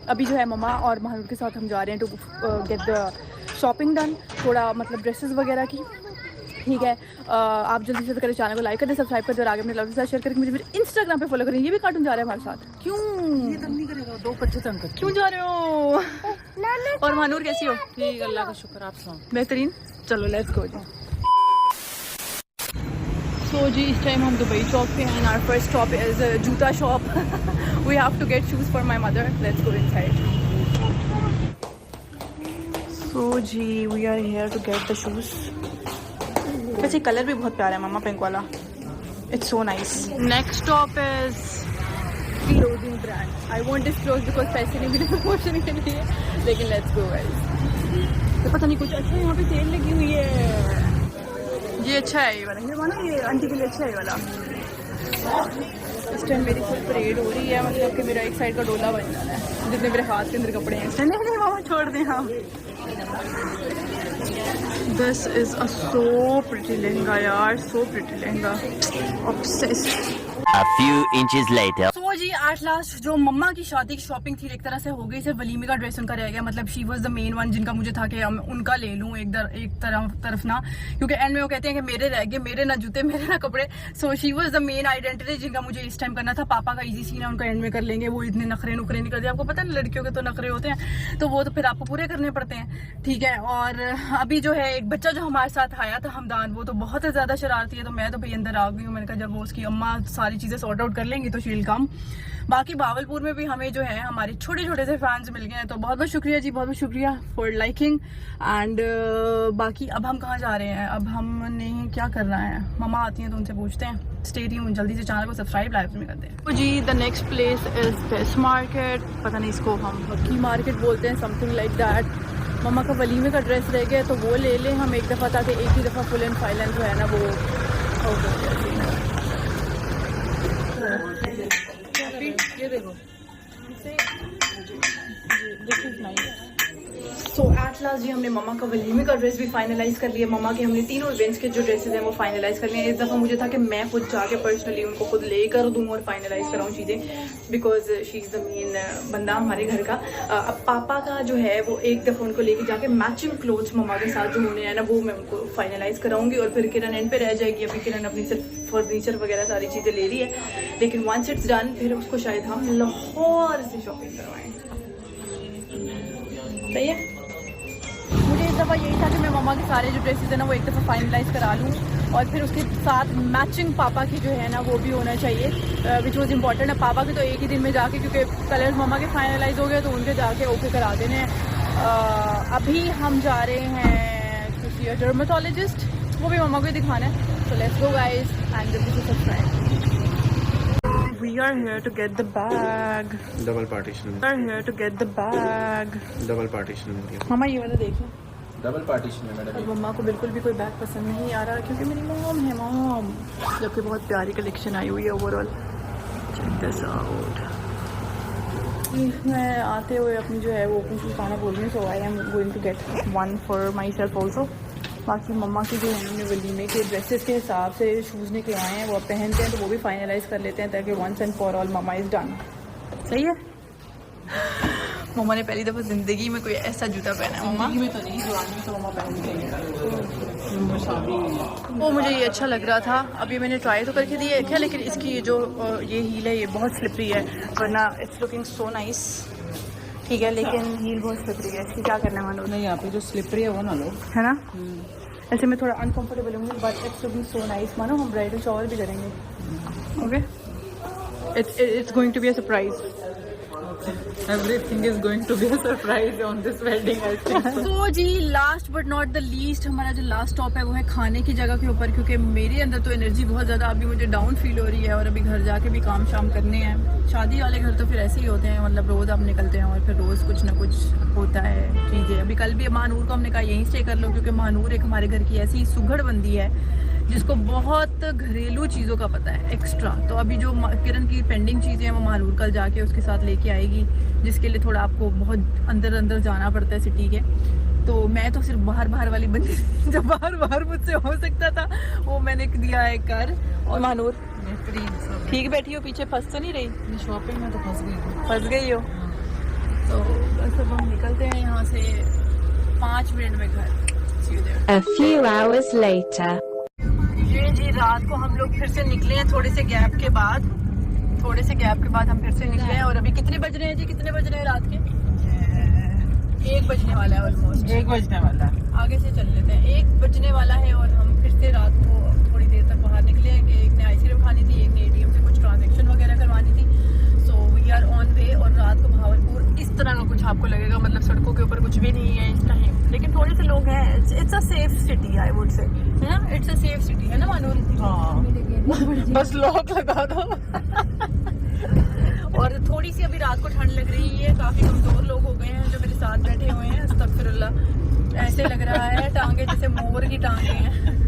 अभी जो है मम्मा और महानूर के साथ हम जा रहे हैं to get the shopping done, थोड़ा मतलब ड्रेसेस वगैरह की। ठीक है, आप जल्दी से करें, चैनल को लाइक कर दें, सब्सक्राइब कर दें और आगे अपने लव के साथ शेयर करके मुझे फिर इंस्टाग्राम पे फॉलो करें। ये भी कार्टून जा रहा है हमारे साथ। क्यों ये तंग नहीं करेगा, 2.25 अंक क्यों जा रहे हो? और महानूर कैसी हो? ठीक, अल्लाह का शुक्र, आप सुनाओ। बेहतरीन। चलो लेट्स गो जी। सो जी इस टाइम हम दुबई चौक पे हैं। आवर फर्स्ट स्टॉप इज जूता shop. We have to get shoes for my mother. Let's go inside. So जी we are here to get the shoes. वैसे कलर भी बहुत प्यारा है मामा, पिंक वाला। It's so nice. Next stop is clothing brand. I won't disclose because पैसे नहीं मिले प्रमोशन के लिए, लेकिन लेट्स गो गाइस। तो पता नहीं कुछ अच्छा यहाँ पे सेल लगी हुई है। ये अच्छा है, ये वाला, ये वाला, ये आंटी के लिए अच्छा है ये वाला। इस टाइम मेरी फुल परेड हो रही है, मतलब कि मेरा एक साइड का डोला बन जाना है जितने मेरे हाथ के अंदर कपड़े हैं। नहीं नहीं मामा छोड़ दें। हाँ this is a so pretty lehenga यार, so pretty lehenga, obsessed. A few inches later. तो जी एट लास्ट जो मम्मा की शादी की शॉपिंग थी एक तरह से हो गई, सिर्फ वलीमे का ड्रेस उनका रह गया। मतलब she was the main one जिनका मुझे था कि उनका ले लूं एक तरफ ना, क्योंकि एंड में वो कहते हैं कि मेरे रह गए, मेरे ना जूते, मेरे ना कपड़े। So she was the main identity जिनका मुझे इस टाइम करना था। पापा का इजी सीन है, उनका एंड में कर लेंगे, वो इतने नखरे नुखरे नहीं करते। आपको पता है लड़कियों के तो नखरे होते हैं, तो वो तो फिर आपको पूरे करने पड़ते हैं। ठीक है, और अभी जो है एक बच्चा जो हमारे साथ आया था हमदान, वो तो बहुत ज्यादा शरारती है। तो मैं तो भाई अंदर आ गई हूँ। मैंने कहा जब वो उसकी अम्मा सारी चीजें सॉर्ट आउट कर लेंगी तो शील कम। बाकी बावलपुर में भी हमें जो है हमारे छोटे छोटे से फैंस मिल गए हैं, तो बहुत बहुत शुक्रिया जी, बहुत बहुत शुक्रिया फॉर लाइकिंग। एंड बाकी अब हम कहाँ जा रहे हैं? अब हमने क्या करना है? मम्मा आती हैं तो उनसे पूछते हैं। स्टे ट्यून, जल्दी से चैनल को सब्सक्राइब लाइव में कर दें। तो जी the next place is fish market. पता नहीं इसको हम हक्की मार्केट बोलते हैं, समथिंग लाइक दैट। मम्मा का वलीमे का ड्रेस रह गया तो वो ले लें हम एक दफ़ा, ताकि एक ही दफ़ा फुल एंड फाइनल जो है ना वो हो गया। ये देखो, सो एट लास्ट जी हमने मम्मा का वलीमे का ड्रेस भी फाइनलाइज कर लिया। मम्मा के हमने तीनों इवेंट्स के जो ड्रेसेस हैं वो फाइनलाइज कर लिए। इस दफ़ा मुझे था कि मैं खुद जाके पर्सनली उनको खुद लेकर दूँ और फाइनलाइज कराऊँ चीज़ें, because she is the main बंदा हमारे घर का। अब पापा का जो है वो एक दफ़ा उनको लेके जाके मैचिंग क्लोथ्स मम्मा के साथ जो होने हैं ना वो मैं उनको फाइनलाइज कराऊंगी, और फिर किरण एंड पे रह जाएगी। अभी किरण अपनी सिर्फ फर्नीचर वगैरह सारी चीज़ें ले रही है, लेकिन वंस इट्स डन फिर उसको शायद हम लाहौर से शॉपिंग करवाएं। सही है। मुझे इस दफ़ा यही था कि मैं मम्मा के सारे जो ड्रेसेस हैं ना वो एक दफ़ा फाइनलाइज करा लूँ, और फिर उसके साथ मैचिंग पापा की जो है ना वो भी होना चाहिए, विच वॉज इम्पॉर्टेंट है। पापा के तो एक ही दिन में जाके, क्योंकि कलर्स मम्मा के फाइनलाइज हो गए तो उनके जाके ओके करा देने हैं। अभी हम जा रहे हैं टू सी अ डर्मेटोलॉजिस्ट, वो भी मम्मा को ही दिखाना है। So let's go guys and जल्दी से subscribe. We are here to get the bag. Double partition. We are here to get the bag. Double partition. मामा ये वाला देखो, डबल पार्टीशन है मैडम। और मम्मा को बिल्कुल भी कोई बैग पसंद नहीं आ रहा, क्योंकि मेरी मॉम है मॉम। जबकि बहुत प्यारी कलेक्शन आई हुई है ओवरऑल। Check this out. मैं आते हुए अपनी जो है वो अपनी सुल्ताना बोल रही हूँ, so I am going to get one for myself also. बाकी मम्मा की जो है उन्होंने वलीमे के ड्रेसेस के हिसाब से शूज़ निकले आए हैं, वो पहनते हैं तो वो भी फाइनलाइज कर लेते हैं, ताकि वंस एंड फॉर ऑल मम्मा इज़ डन। सही है। मम्मा ने पहली दफ़ा ज़िंदगी में कोई ऐसा जूता पहना है। मम्मा में तो नहीं, जवानी में तो मम्मा पहनती है। वो मुझे ये अच्छा लग रहा था। अभी मैंने ट्राई तो करके दिया है, लेकिन इसकी जो ये हील है ये बहुत स्लिपरी है, वरना इट्स लुकिंग सो नाइस। ठीक है, लेकिन हील बहुत स्लिपरी है, इसकी क्या करना है मानो? नहीं, यहाँ पे जो स्लिपरी है वो ना लो, है ना। ऐसे मैं थोड़ा अनकंफर्टेबल हूँ, but it's looking so nice. मानो हम ब्राइडल शॉवर भी करेंगे। Okay, it's going to be a surprise. Everything is going to be a surprise on this wedding, I think. तो जी last but not the least हमारा जो last stop है वो है खाने की जगह के ऊपर, क्योंकि मेरे अंदर तो एनर्जी बहुत ज़्यादा अभी मुझे डाउन फील हो रही है, और अभी घर जाके भी काम शाम करने हैं। शादी वाले घर तो फिर ऐसे ही होते हैं, मतलब रोज़ आप निकलते हैं और फिर रोज़ कुछ ना कुछ होता है चीज़ें। अभी कल भी महानूर को हमने कहा यहीं स्टे कर लो, क्योंकि महानूर एक हमारे घर की ऐसी सुघड़ बंदी है जिसको बहुत घरेलू चीज़ों का पता है एक्स्ट्रा। तो अभी जो किरण की पेंडिंग चीज़ें हैं वो महानूर कल जाके उसके साथ लेके आएगी, जिसके लिए थोड़ा आपको बहुत अंदर जाना पड़ता है सिटी के। तो मैं तो सिर्फ बाहर वाली बंदी जो बाहर मुझसे हो सकता था वो मैंने दिया है कर। और महानूर ठीक बैठी हो, पीछे फंस तो नहीं रही? शॉपिंग में तो फंस गई हो। तो से 5 मिनट में घर। See you there. A few hours later. ये जी रात को हम लोग फिर से निकले हैं थोड़े से गैप के बाद हम फिर से निकले हैं। और अभी कितने बज रहे हैं जी, कितने बज रहे हैं रात के? 1 बजने वाला है ऑलमोस्ट। 1 बजने वाला। आगे से चल लेते हैं। 1 बजने वाला है और हम फिर से रात को थोड़ी देर तक बाहर निकले हैं कि एक ने आइसक्रीम खानी थी, एक ने ATM से कुछ ट्रांजेक्शन वगैरह करवानी थी। So we are on way. और रात को भावलपुर इस तरह का कुछ आपको लगेगा, मतलब सड़कों के ऊपर कुछ भी नहीं है इस टाइम, लेकिन थोड़े से लोग हैं। It's a safe city I would say, है ना? इट्स अ सेफ सिटी, है ना मानूर? बस लॉक लगा दो। और थोड़ी सी अभी रात को ठंड लग रही है। काफी कमजोर लोग हो गए हैं जो मेरे साथ बैठे हुए हैं। अस्तगफिरुल्लाह, ऐसे लग रहा है टांगे जैसे मोर की टांगे हैं।